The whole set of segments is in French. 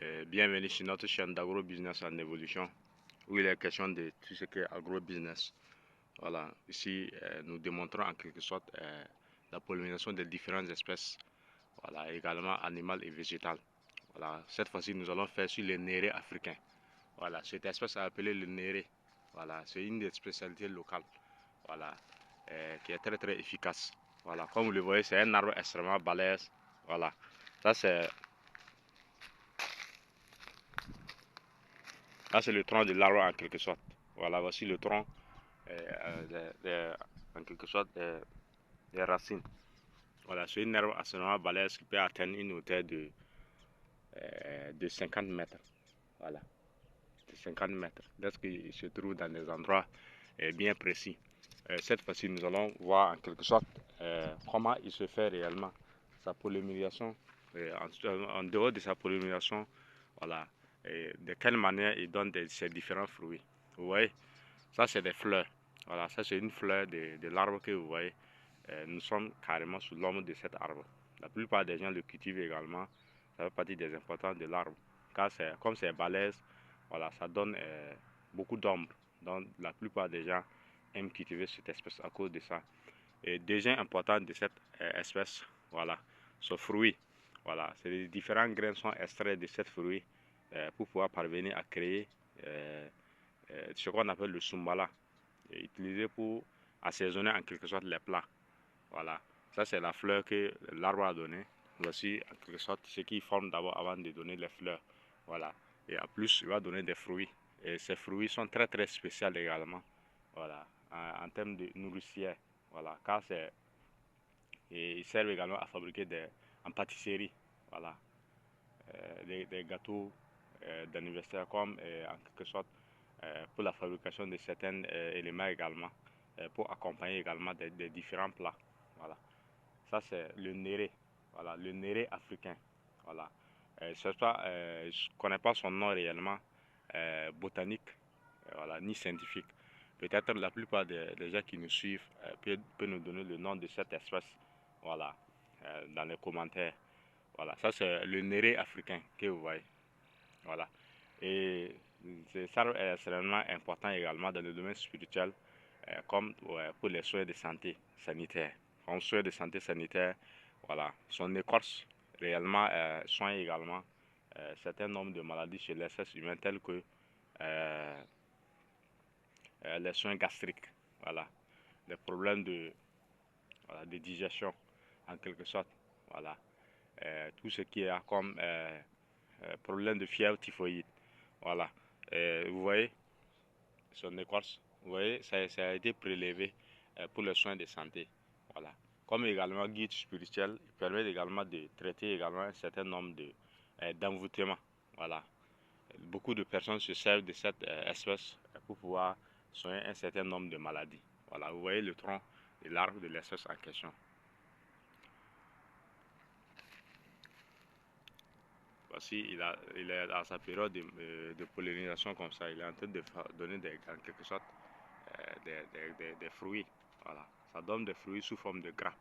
Bienvenue sur notre chaîne d'agro-business en évolution, où il est question de tout ce qui est agro-business. Voilà, ici nous démontrons en quelque sorte la pollinisation des différentes espèces, voilà, également animales et végétales. Voilà, cette fois-ci nous allons faire sur le néré africain. Voilà, cette espèce est appelée le néré. Voilà, c'est une des spécialités locales. Voilà, qui est très très efficace. Voilà, comme vous le voyez, c'est un arbre extrêmement balèze. Voilà, ça c'est Là, c'est le tronc de l'arbre en quelque sorte. Voilà, voici le tronc, en quelque sorte, des racines. Voilà, c'est une herbe assez balèze qui peut atteindre une hauteur de 50 mètres. Voilà, de 50 mètres. Lorsqu'il se trouve dans des endroits bien précis. Cette fois-ci, nous allons voir en quelque sorte comment il se fait réellement sa pollinisation. En dehors de sa pollinisation, voilà, de quelle manière il donne ses différents fruits. Vous voyez, ça c'est des fleurs. Voilà, ça c'est une fleur de l'arbre que vous voyez. Nous sommes carrément sous l'ombre de cet arbre. La plupart des gens le cultivent également. Ça fait partie des importants de l'arbre. Car comme c'est balèze, voilà, ça donne beaucoup d'ombre. Donc la plupart des gens aiment cultiver cette espèce à cause de ça. Et déjà important de cette espèce, voilà, ce fruit. Voilà, les différents grains sont extraits de cette fruit pour pouvoir parvenir à créer ce qu'on appelle le sumbala, utilisé pour assaisonner en quelque sorte les plats. Voilà, ça c'est la fleur que l'arbre a donnée. Voici en quelque sorte ce qui forme d'abord avant de donner les fleurs. Voilà, et en plus il va donner des fruits. Et ces fruits sont très très spéciaux également. Voilà, en termes de nourricière. Voilà, car ils servent également à fabriquer en pâtisserie. Voilà, des gâteaux d'anniversaire comme en quelque sorte pour la fabrication de certains éléments également, pour accompagner également des différents plats. Voilà, ça c'est le néré. Voilà, le néré africain. Voilà, je ne connais pas son nom réellement botanique, voilà, ni scientifique. Peut-être la plupart des gens qui nous suivent peuvent nous donner le nom de cette espèce, voilà, dans les commentaires. Voilà, ça c'est le néré africain que vous voyez. Voilà. Et ça est extrêmement important également dans le domaine spirituel, comme pour les soins de santé sanitaire. En soins de santé sanitaire, voilà, son écorce réellement soigne également certains nombres de maladies chez l'espèce humaine telles que les soins gastriques, voilà, les problèmes voilà, de digestion en quelque sorte, voilà, tout ce qui est comme problème de fièvre typhoïde, voilà. Vous voyez son écorce, vous voyez, ça a été prélevé pour les soins de santé, voilà. Comme également guide spirituel, il permet également de traiter également un certain nombre d'envoûtements, voilà. Beaucoup de personnes se servent de cette espèce pour pouvoir soigner un certain nombre de maladies. Voilà, vous voyez le tronc de l'arbre de l'espèce en question. Voici, il est à sa période de pollinisation comme ça. Il est en train de donner en quelque sorte des fruits. Voilà, ça donne des fruits sous forme de gras.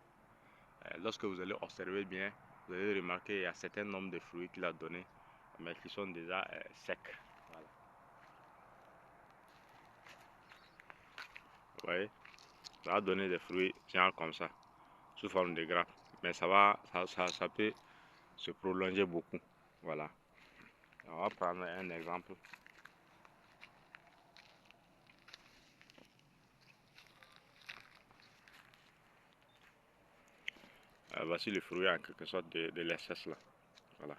Lorsque vous allez observer bien, vous allez remarquer qu'il y a un certain nombre de fruits qu'il a donné, mais qui sont déjà secs. Voilà. Vous voyez, ça va donner des fruits genre comme ça, sous forme de gras. Mais ça peut se prolonger beaucoup. Voilà. On va prendre un exemple. Voici le fruit en quelque sorte de l'espèce là. Voilà.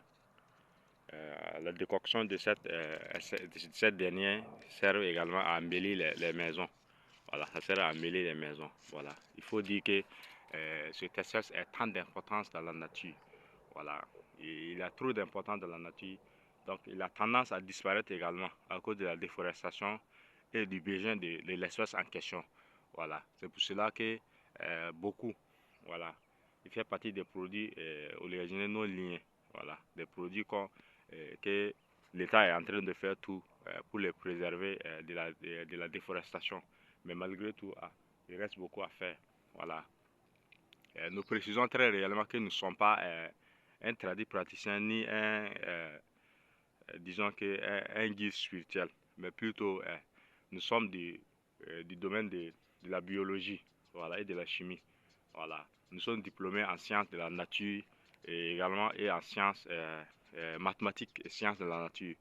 La décoction de cette dernière sert également à embellir les maisons. Voilà, ça sert à embellir les maisons. Voilà. Il faut dire que cette espèce est tant d'importance dans la nature. Voilà. Il a trop d'importance dans la nature. Donc il a tendance à disparaître également à cause de la déforestation et du besoin de l'espèce en question. Voilà. C'est pour cela que beaucoup, voilà, il fait partie des produits oléagineux non lignés. Voilà. Des produits que l'État est en train de faire tout pour les préserver de la déforestation. Mais malgré tout, il reste beaucoup à faire. Voilà. Nous précisons très réellement que nous ne sommes pas un tradit praticien ni disons que un guide spirituel, mais plutôt nous sommes du domaine de la biologie, voilà, et de la chimie. Voilà. Nous sommes diplômés en sciences de la nature et également en sciences mathématiques et sciences de la nature.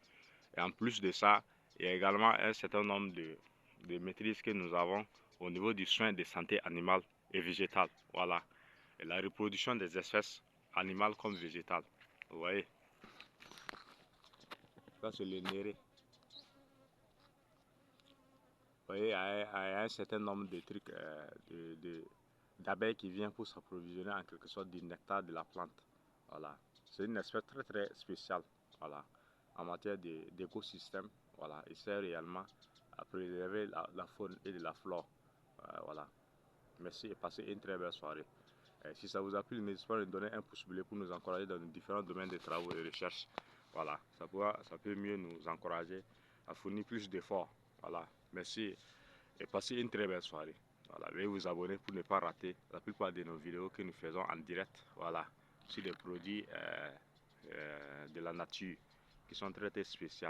Et en plus de ça, il y a également un certain nombre de maîtrises que nous avons au niveau du soin de santé animale et végétale. Voilà. Et la reproduction des espèces animales comme végétales. Vous voyez, ça c'est le néré. Vous voyez, il y a un certain nombre de trucs, d'abeilles qui viennent pour s'approvisionner en quelque sorte du nectar de la plante. Voilà. C'est une espèce très très spéciale. Voilà. En matière d'écosystème, voilà. Il sert réellement à préserver la faune et de la flore. Voilà. Merci et passez une très belle soirée. Si ça vous a plu, n'hésitez pas à nous donner un pouce bleu pour nous encourager dans nos différents domaines de travaux et recherche. Voilà. Ça peut mieux nous encourager à fournir plus d'efforts. Voilà. Merci et passez une très belle soirée. Voilà, veuillez vous abonner pour ne pas rater la plupart de nos vidéos que nous faisons en direct, voilà, sur des produits de la nature qui sont très spéciaux.